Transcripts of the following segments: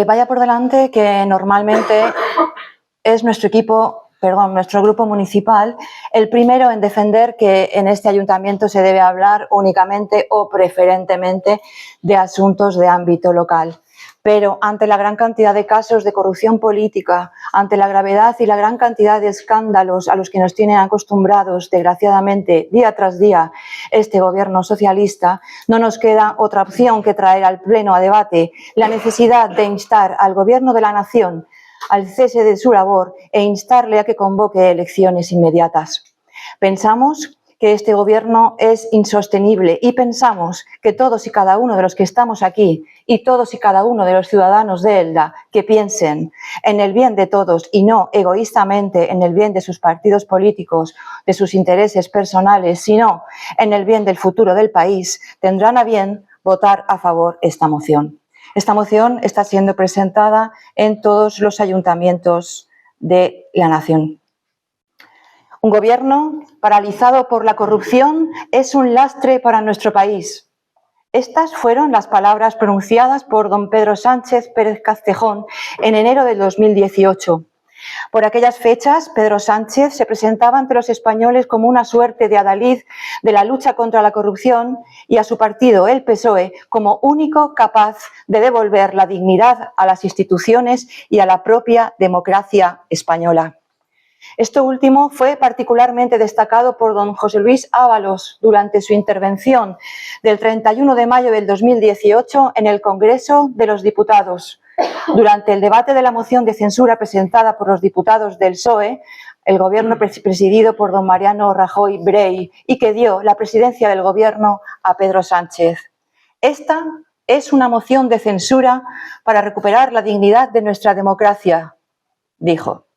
Vaya por delante que normalmente es nuestro grupo municipal, el primero en defender que en este ayuntamiento se debe hablar únicamente o preferentemente de asuntos de ámbito local. Pero ante la gran cantidad de casos de corrupción política, ante la gravedad y la gran cantidad de escándalos a los que nos tienen acostumbrados, desgraciadamente, día tras día, este gobierno socialista, no nos queda otra opción que traer al Pleno a debate la necesidad de instar al Gobierno de la Nación al cese de su labor e instarle a que convoque elecciones inmediatas. Pensamos que este gobierno es insostenible y pensamos que todos y cada uno de los que estamos aquí y todos y cada uno de los ciudadanos de Elda que piensen en el bien de todos y no egoístamente en el bien de sus partidos políticos, de sus intereses personales, sino en el bien del futuro del país, tendrán a bien votar a favor esta moción. Esta moción está siendo presentada en todos los ayuntamientos de la nación. Un gobierno paralizado por la corrupción es un lastre para nuestro país. Estas fueron las palabras pronunciadas por don Pedro Sánchez Pérez Castejón en enero del 2018. Por aquellas fechas, Pedro Sánchez se presentaba ante los españoles como una suerte de adalid de la lucha contra la corrupción y a su partido, el PSOE, como único capaz de devolver la dignidad a las instituciones y a la propia democracia española. Esto último fue particularmente destacado por don José Luis Ábalos durante su intervención del 31 de mayo del 2018 en el Congreso de los Diputados. Durante el debate de la moción de censura presentada por los diputados del PSOE, el gobierno presidido por don Mariano Rajoy Brey y que dio la presidencia del gobierno a Pedro Sánchez. Esta es una moción de censura para recuperar la dignidad de nuestra democracia, dijo.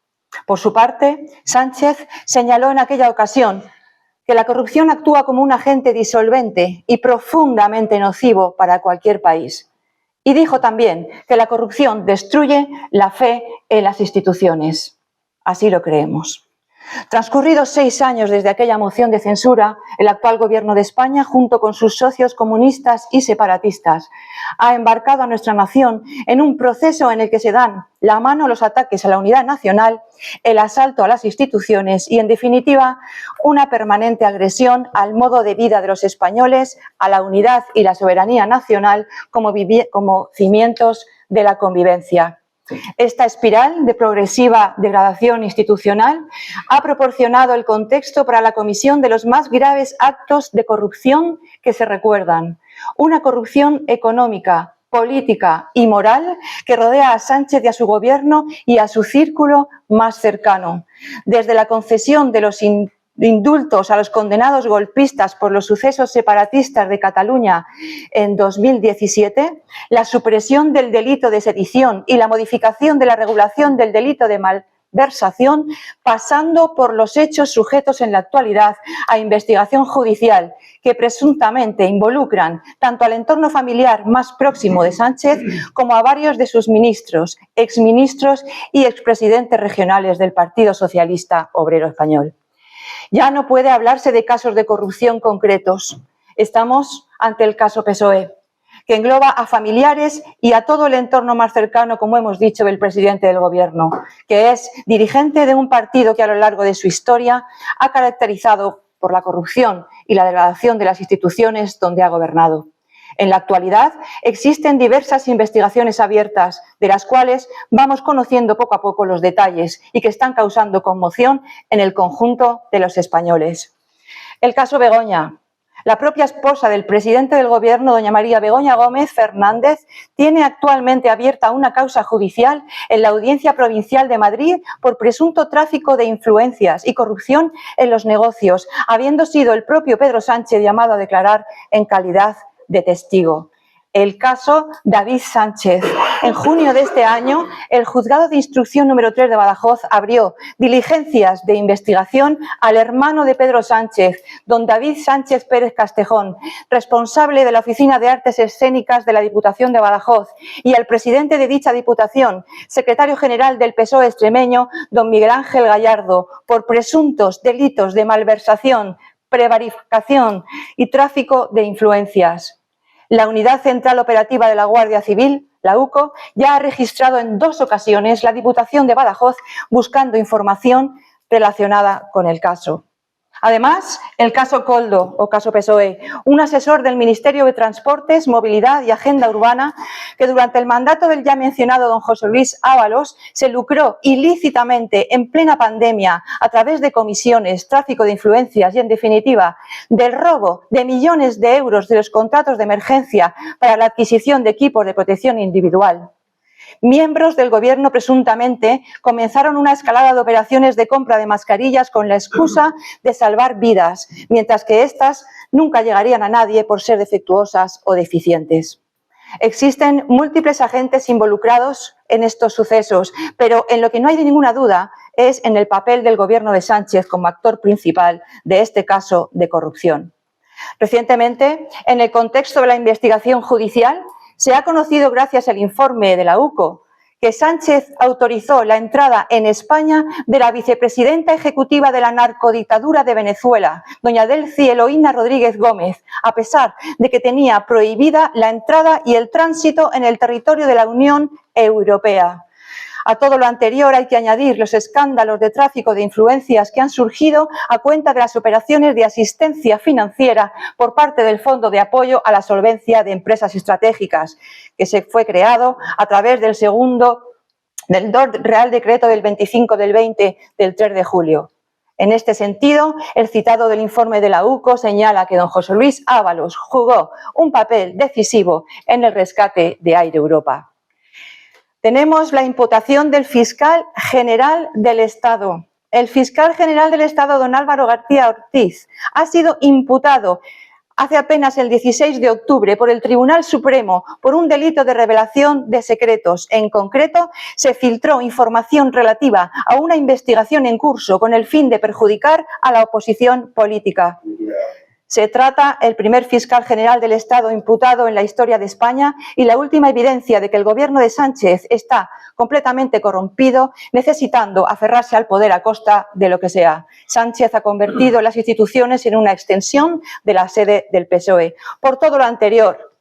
Por su parte, Sánchez señaló en aquella ocasión que la corrupción actúa como un agente disolvente y profundamente nocivo para cualquier país. Y dijo también que la corrupción destruye la fe en las instituciones. Así lo creemos. Transcurridos 6 años desde aquella moción de censura, el actual Gobierno de España, junto con sus socios comunistas y separatistas, ha embarcado a nuestra nación en un proceso en el que se dan la mano los ataques a la unidad nacional, el asalto a las instituciones y, en definitiva, una permanente agresión al modo de vida de los españoles, a la unidad y la soberanía nacional como cimientos de la convivencia. Esta espiral de progresiva degradación institucional ha proporcionado el contexto para la comisión de los más graves actos de corrupción que se recuerdan. Una corrupción económica, política y moral que rodea a Sánchez y a su gobierno y a su círculo más cercano. Desde la concesión de los indultos a los condenados golpistas por los sucesos separatistas de Cataluña en 2017, la supresión del delito de sedición y la modificación de la regulación del delito de malversación, pasando por los hechos sujetos en la actualidad a investigación judicial que presuntamente involucran tanto al entorno familiar más próximo de Sánchez como a varios de sus ministros, exministros y expresidentes regionales del Partido Socialista Obrero Español. Ya no puede hablarse de casos de corrupción concretos. Estamos ante el caso PSOE, que engloba a familiares y a todo el entorno más cercano, como hemos dicho, del presidente del Gobierno, que es dirigente de un partido que a lo largo de su historia ha caracterizado por la corrupción y la degradación de las instituciones donde ha gobernado. En la actualidad existen diversas investigaciones abiertas, de las cuales vamos conociendo poco a poco los detalles y que están causando conmoción en el conjunto de los españoles. El caso Begoña. La propia esposa del presidente del Gobierno, doña María Begoña Gómez Fernández, tiene actualmente abierta una causa judicial en la Audiencia Provincial de Madrid por presunto tráfico de influencias y corrupción en los negocios, habiendo sido el propio Pedro Sánchez llamado a declarar en calidad de testigo. El caso David Sánchez. En junio de este año, el Juzgado de Instrucción número 3 de Badajoz abrió diligencias de investigación al hermano de Pedro Sánchez, don David Sánchez Pérez Castejón, responsable de la Oficina de Artes Escénicas de la Diputación de Badajoz, y al presidente de dicha Diputación, secretario general del PSOE extremeño, don Miguel Ángel Gallardo, por presuntos delitos de malversación, prevaricación y tráfico de influencias. La Unidad Central Operativa de la Guardia Civil La UCO ya ha registrado en 2 ocasiones la Diputación de Badajoz buscando información relacionada con el caso. Además, el caso Koldo o caso PSOE, un asesor del Ministerio de Transportes, Movilidad y Agenda Urbana que durante el mandato del ya mencionado don José Luis Ábalos se lucró ilícitamente en plena pandemia a través de comisiones, tráfico de influencias y, en definitiva, del robo de millones de euros de los contratos de emergencia para la adquisición de equipos de protección individual. Miembros del Gobierno presuntamente comenzaron una escalada de operaciones de compra de mascarillas con la excusa de salvar vidas, mientras que éstas nunca llegarían a nadie por ser defectuosas o deficientes. Existen múltiples agentes involucrados en estos sucesos, pero en lo que no hay ninguna duda es en el papel del Gobierno de Sánchez como actor principal de este caso de corrupción. Recientemente, en el contexto de la investigación judicial, se ha conocido, gracias al informe de la UCO, que Sánchez autorizó la entrada en España de la vicepresidenta ejecutiva de la narcodictadura de Venezuela, doña Delcy Eloína Rodríguez Gómez, a pesar de que tenía prohibida la entrada y el tránsito en el territorio de la Unión Europea. A todo lo anterior hay que añadir los escándalos de tráfico de influencias que han surgido a cuenta de las operaciones de asistencia financiera por parte del Fondo de Apoyo a la Solvencia de Empresas Estratégicas, que se fue creado a través del Real Decreto del 25 del 20 del 3 de julio. En este sentido, el citado del informe de la UCO señala que don José Luis Ábalos jugó un papel decisivo en el rescate de Air Europa. Tenemos la imputación del fiscal general del Estado. El fiscal general del Estado, don Álvaro García Ortiz, ha sido imputado hace apenas el 16 de octubre por el Tribunal Supremo por un delito de revelación de secretos. En concreto, se filtró información relativa a una investigación en curso con el fin de perjudicar a la oposición política. Se trata del primer fiscal general del Estado imputado en la historia de España y la última evidencia de que el Gobierno de Sánchez está completamente corrompido, necesitando aferrarse al poder a costa de lo que sea. Sánchez ha convertido las instituciones en una extensión de la sede del PSOE. Por todo lo anterior,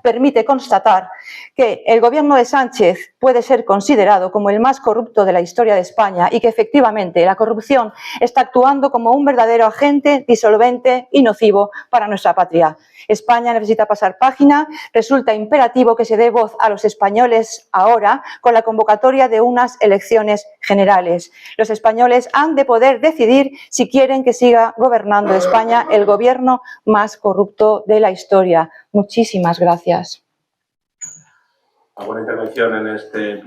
permite constatar que el Gobierno de Sánchez puede ser considerado como el más corrupto de la historia de España y que efectivamente la corrupción está actuando como un verdadero agente disolvente y nocivo para nuestra patria. España necesita pasar página, resulta imperativo que se dé voz a los españoles ahora con la convocatoria de unas elecciones generales. Los españoles han de poder decidir si quieren que siga gobernando España el gobierno más corrupto de la historia. Muchísimas gracias. Una buena intervención en este